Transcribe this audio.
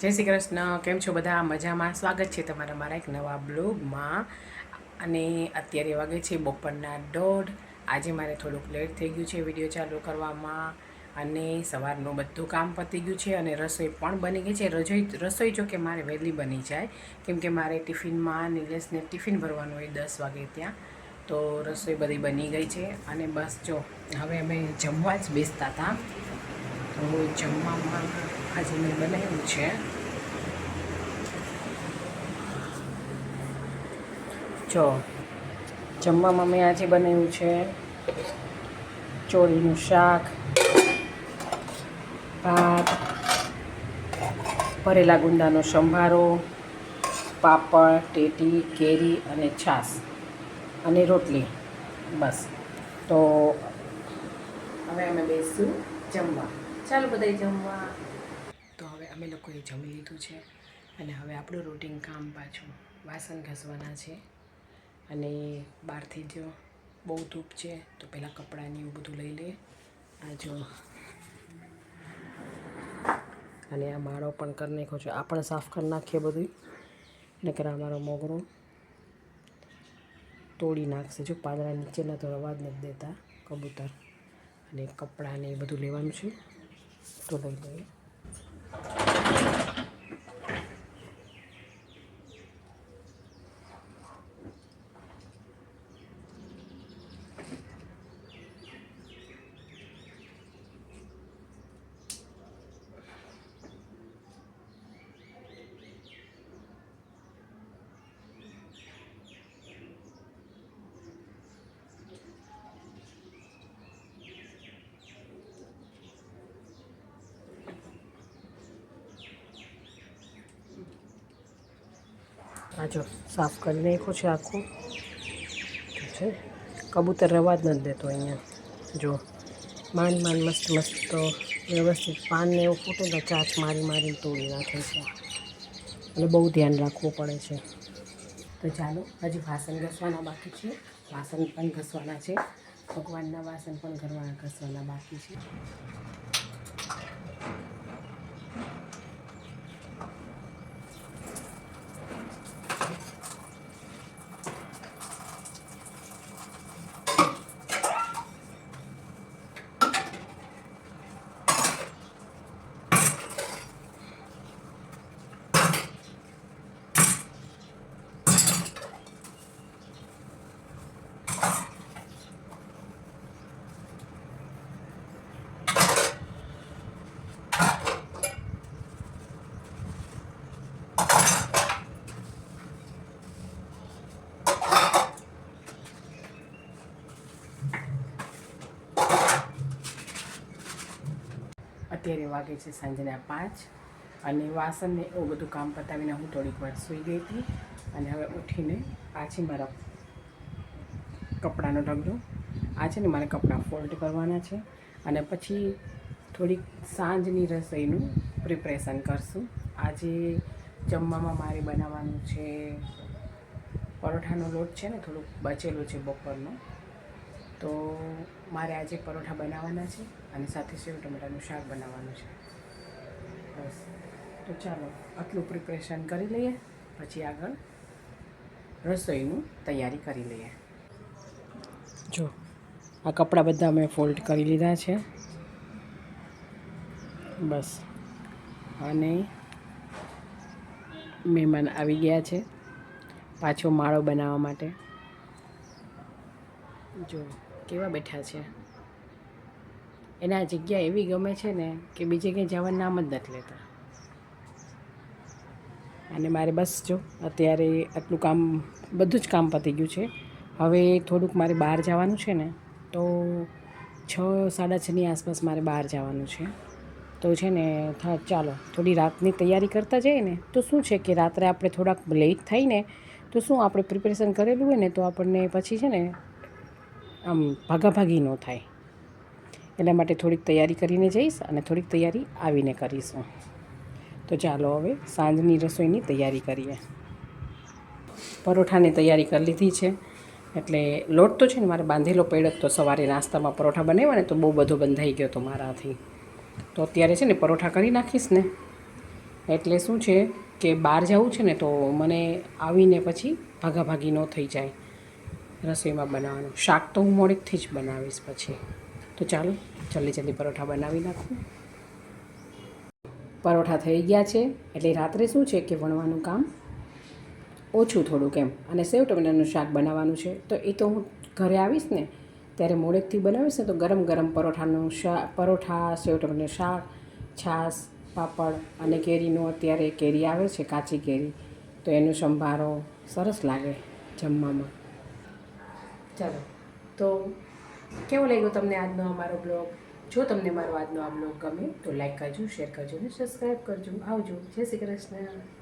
જય શ્રી કૃષ્ણ. કેમ છો બધા? મજામાં? સ્વાગત છે તમારા મારા એક નવા બ્લોગમાં. અને અત્યારે વાગે છે બપોરના 1:30. આજે મારે થોડુંક લેટ થઈ ગયું છે વિડીયો ચાલુ કરવામાં, અને સવારનું બધું કામ પતી ગયું છે અને રસોઈ પણ બની ગઈ છે. રસોઈ જો કે મારે વહેલી બની જાય, કેમ કે મારે ટિફિનમાં નિલેશને ટિફિન ભરવાનું હોય 10 વાગે ત્યાં. તો રસોઈ બધી બની ગઈ છે અને બસ જો હવે અમે જમવા જ બેસતા હતા. તો જમવામાં આજે મેં બનાવ્યું છે જમવામાં મેં આજે બનાવ્યું છે ચોળીનું શાક, ભાત, ભરેલા ગુંદાનો સંભારો, પાપડ, ટેટી, કેરી અને છાશ અને રોટલી. બસ. તો હવે અમે બેસીશું જમવા. ચાલો બધાય જમવા. તો હવે અમે લોકોએ જમી લીધું છે અને હવે આપણું રૂટીન કામ પાછું વાસણ ઘસવાના છે. અને બહારથી જો બહુ ધૂપ છે તો પહેલાં કપડાંને એવું બધું લઈ લઈએ. આ જો, અને આ માળો પણ કરી નાખ્યો છે. આ પણ સાફ કરી નાખીએ બધું, નકર અમારો મોગરો તોડી નાખશે. જો પાંદડા નીચેના તો અવાજ નથી દેતા કબૂતર. અને કપડાં ને એ બધું લેવાનું છે તો લઈ લઈએ. આ જો સાફ કરી નાખ્યું છે આખું. છે કબૂતર રવા જ નથી દેતો અહીંયા. જો માંડ મસ્ત મસ્ત તો વ્યવસ્થિત પાનને એવું ફૂટે તો ચાંચ મારીને તોડી નાખે છે. અને બહુ ધ્યાન રાખવું પડે છે. તો ચાલો, હજી વાસણ ઘસવાના બાકી છે. વાસણ પણ ઘસવાના છે. ભગવાનના વાસણ પણ ઘસવાના બાકી છે. અત્યારે વાગે છે સાંજના 5 અને વાસણને એવું બધું કામ પતાવીને હું થોડીક વાર સૂઈ ગઈ હતી. અને હવે ઉઠીને પાછી મારા કપડાનો ઢગલો, આ છે ને મારે કપડાં ફોલ્ડ કરવાના છે. અને પછી થોડીક સાંજની રસોઈનું પ્રિપરેશન કરશું. આજે જમવામાં મારે બનાવવાનું છે પરોઠાનો લોટ છે ને થોડુંક બચેલું છે બપોરનો, તો મારે આજે પરોઠા બનાવવાના છે અને સાથે સેવ ટમેટાનું શાક બનાવવાનું છે. બસ. તો ચાલો આટલું પ્રિપરેશન કરી લઈએ, પછી આગળ રસોઈનું તૈયારી કરી લઈએ. જો આ કપડાં બધા મેં ફોલ્ડ કરી લીધા છે. બસ. અને મહેમાન આવી ગયા છે પાછો માળો બનાવવા માટે. જો કેવા બેઠા છે. એને આ જગ્યા એવી ગમે છે ને કે બીજે કંઈ જવાનું નામ જ નથી લેતા. અને મારે બસ જો અત્યારે આટલું કામ, બધું જ કામ પતી ગયું છે. હવે થોડુંક મારે બહાર જવાનું છે ને, તો 6, 6:30ની આસપાસ મારે બહાર જવાનું છે. તો છે ને ચાલો થોડી રાતની તૈયારી કરતા જઈએ ને, તો શું છે કે રાત્રે આપણે થોડાક લેટ થાય ને, તો શું આપણે પ્રિપરેશન કરેલું હોય ને તો આપણને પછી છે ને આમ ભાગાભાગી ન થાય. એટલા માટે થોડીક તૈયારી કરીને જઈશ અને થોડીક તૈયારી આવીને કરીશું. તો ચાલો હવે સાંજની રસોઈની તૈયારી કરીએ. પરોઠાની તૈયારી કરી લીધી છે. એટલે લોટ તો છે ને મારે બાંધેલો પડ્યો, તો સવારે નાસ્તામાં પરોઠા બનાવ્યા ને તો બહુ બધો બંધાઈ ગયો હતો મારાથી. તો અત્યારે છે ને પરોઠા કરી નાખીશ ને, એટલે શું છે કે બહાર જવું છે ને તો મને આવીને પછી ભાગાભાગી ન થઈ જાય રસોઈમાં બનાવવાનું. શાક તો હું મોડેકથી જ બનાવીશ પછી. તો ચાલો જલ્દી પરોઠા બનાવી નાખું. પરોઠા થઈ ગયા છે એટલે રાત્રે શું છે કે વણવાનું કામ ઓછું થોડુંક એમ. અને સેવ ટમેટાનું શાક બનાવવાનું છે તો એ તો હું ઘરે આવીશ ને ત્યારે મોડેકથી બનાવીશ ને તો ગરમ ગરમ પરોઠા સેવ ટમેટાનું શાક, છાશ, પાપડ અને કેરીનો અત્યારે કેરી આવે છે, કાચી કેરી, તો એનો સંભારો સરસ લાગે જમવામાં. ચાલો, તો કેવો લાગ્યો તમને આજનો અમારો બ્લોગ? જો તમને મારો આજનો આ બ્લોગ ગમે તો લાઈક કરજો, શેર કરજો અને સબસ્ક્રાઈબ કરજો. આવજો. જય શ્રી કૃષ્ણ.